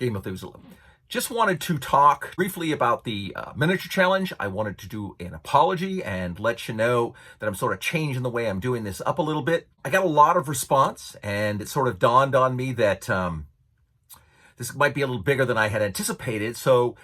Game of Methuselah. Just wanted to talk briefly about the miniature challenge. I wanted to do an apology and let you know that I'm sort of changing the way I'm doing this up a little bit. I got a lot of response, and it sort of dawned on me that this might be a little bigger than I had anticipated. So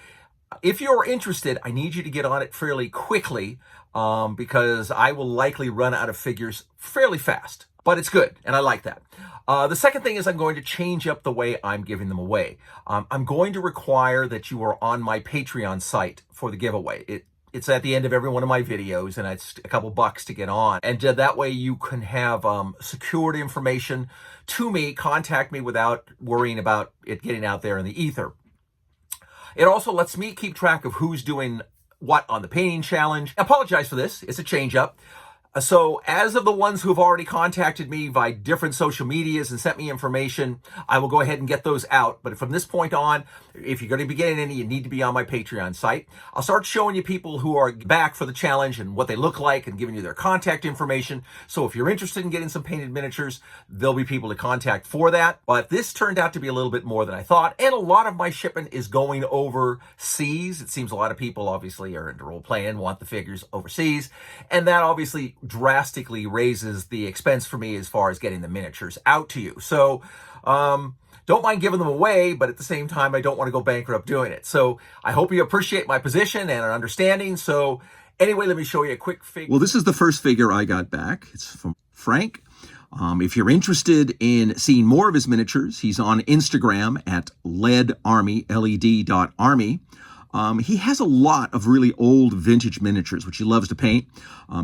if you're interested, I need you to get on it fairly quickly because I will likely run out of figures fairly fast. But it's good, and I like that. The second thing is I'm going to change up the way I'm giving them away. I'm going to require that you are on my Patreon site for the giveaway. It's at the end of every one of my videos, and it's a couple bucks to get on. And that way you can have secured information to me, contact me without worrying about it getting out there in the ether. It also lets me keep track of who's doing what on the painting challenge. I apologize for this. It's a change up. So as of the ones who've already contacted me via different social medias and sent me information, I will go ahead and get those out. But from this point on, if you're going to be getting any, you need to be on my Patreon site. I'll start showing you people who are back for the challenge and what they look like and giving you their contact information. So if you're interested in getting some painted miniatures, there'll be people to contact for that. But this turned out to be a little bit more than I thought. And a lot of my shipment is going overseas. It seems a lot of people obviously are into role playing, want the figures overseas. And that obviously drastically raises the expense for me as far as getting the miniatures out to you. So don't mind giving them away, but at the same time, I don't want to go bankrupt doing it. So I hope you appreciate my position and our understanding. So anyway, let me show you a quick figure. Well, this is the first figure I got back. It's from Frank. If you're interested in seeing more of his miniatures, he's on Instagram at ledarmy, led.army. He has a lot of really old vintage miniatures, which he loves to paint.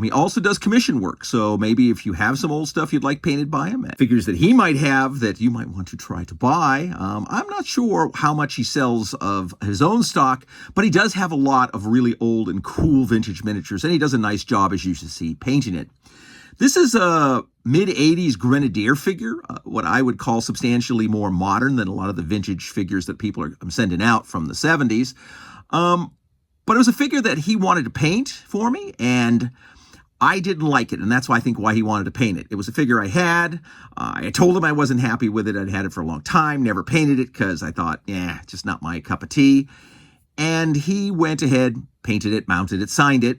He also does commission work, so maybe if you have some old stuff you'd like painted by him, figures that he might have that you might want to try to buy. I'm not sure how much he sells of his own stock, but he does have a lot of really old and cool vintage miniatures, and he does a nice job, as you should see, painting it. This is a mid-'80s Grenadier figure, what I would call substantially more modern than a lot of the vintage figures that people are sending out from the 70s. But it was a figure that he wanted to paint for me, and I didn't like it, and that's why I think why he wanted to paint it. It was a figure I had. I told him I wasn't happy with it. I'd had it for a long time, never painted it because I thought, just not my cup of tea. And he went ahead, painted it, mounted it, signed it,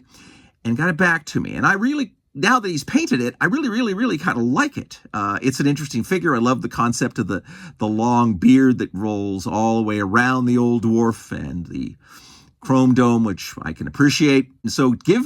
and got it back to me. And I really, now that he's painted it, I really kind of like it. It's an interesting figure. I love the concept of the long beard that rolls all the way around the old dwarf and the chrome dome, which I can appreciate. And so give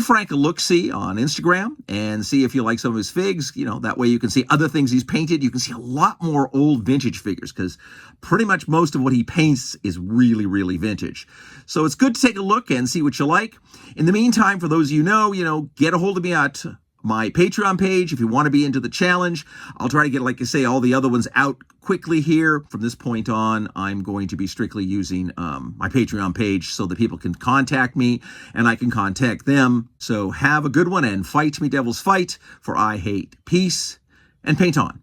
Frank a look-see on Instagram and see if you like some of his figs. That way you can see other things he's painted. You can see a lot more old vintage figures because pretty much most of what he paints is really vintage. So it's good to take a look and see what you like. In the meantime, for those of you get a hold of me at my Patreon page if you want to be into the challenge. I'll try to get, like I say, all the other ones out quickly here. From this point on, I'm going to be strictly using my Patreon page so that people can contact me and I can contact them. So have a good one and fight me, devils, fight, for I hate peace, and paint on.